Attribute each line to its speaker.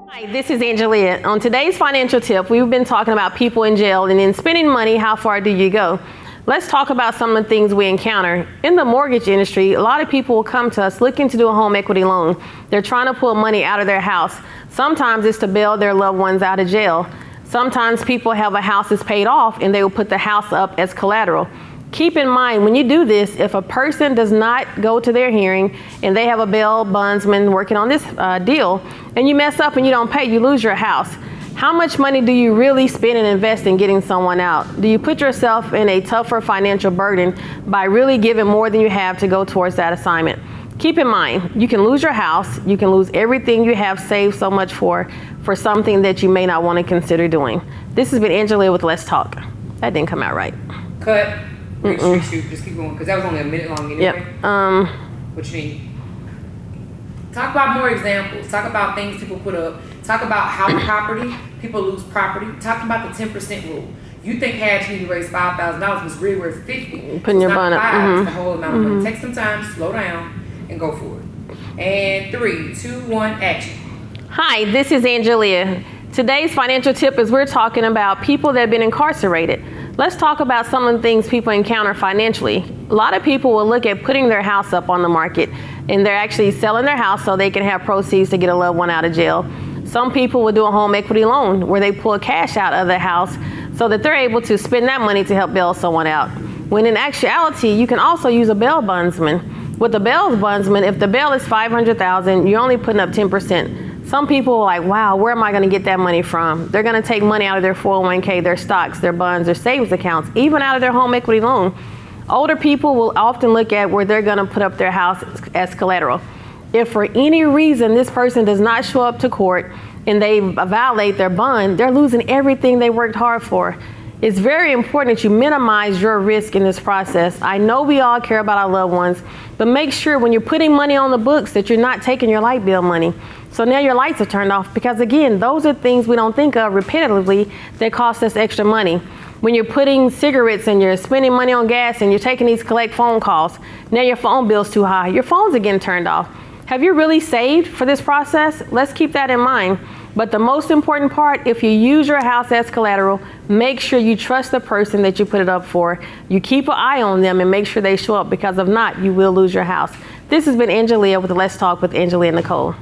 Speaker 1: Hi, this is Angelia. On today's financial tip, we've been talking about people in jail and in spending money, how far do you go? Let's talk about some of the things we encounter. In the mortgage industry, a lot of people will come to us looking to do a home equity loan. They're trying to pull money out of their house. Sometimes it's to bail their loved ones out of jail. Sometimes people have a house that's paid off and they will put the house up as collateral. Keep in mind, when you do this, if a person does not go to their hearing and they have a bail bondsman working on this deal, and you mess up and you don't pay, you lose your house. How much money do you really spend and invest in getting someone out? Do you put yourself in a tougher financial burden by really giving more than you have to go towards that assignment? Keep in mind, you can lose your house, you can lose everything you have saved so much for something that you may not want to consider doing. This has been Angelia with Let's Talk. That didn't come out right.
Speaker 2: Cut. Shoot. Just keep going, because that was only a minute long anyway.
Speaker 1: Yep.
Speaker 2: What you need? Talk about more examples. Talk about things people put up. Talk about how property, people lose property. Talk about the 10% rule. You think Hatch need to raise $5,000 was really worth $50.
Speaker 1: Putting your bun up.
Speaker 2: It's the whole amount of money. Take some time, slow down, and go for it. And 3, 2, 1, action.
Speaker 1: Hi, this is Angelia. Today's financial tip is we're talking about people that have been incarcerated. Let's talk about some of the things people encounter financially. A lot of people will look at putting their house up on the market, and they're actually selling their house so they can have proceeds to get a loved one out of jail. Some people will do a home equity loan where they pull cash out of the house so that they're able to spend that money to help bail someone out. When in actuality, you can also use a bail bondsman. With a bail bondsman, if the bail is $500,000, you're only putting up 10%. Some people are like, wow, where am I going to get that money from? They're going to take money out of their 401k, their stocks, their bonds, their savings accounts, even out of their home equity loan. Older people will often look at where they're going to put up their house as collateral. If for any reason this person does not show up to court and they violate their bond, they're losing everything they worked hard for. It's very important that you minimize your risk in this process. I know we all care about our loved ones, but make sure when you're putting money on the books that you're not taking your light bill money. So now your lights are turned off, because again, those are things we don't think of repetitively that cost us extra money. When you're putting cigarettes and you're spending money on gas and you're taking these collect phone calls, now your phone bill's too high. Your phones are getting turned off. Have you really saved for this process? Let's keep that in mind. But the most important part, if you use your house as collateral, make sure you trust the person that you put it up for. You keep an eye on them and make sure they show up, because if not, you will lose your house. This has been Angelia with Let's Talk with Angelia Nicole.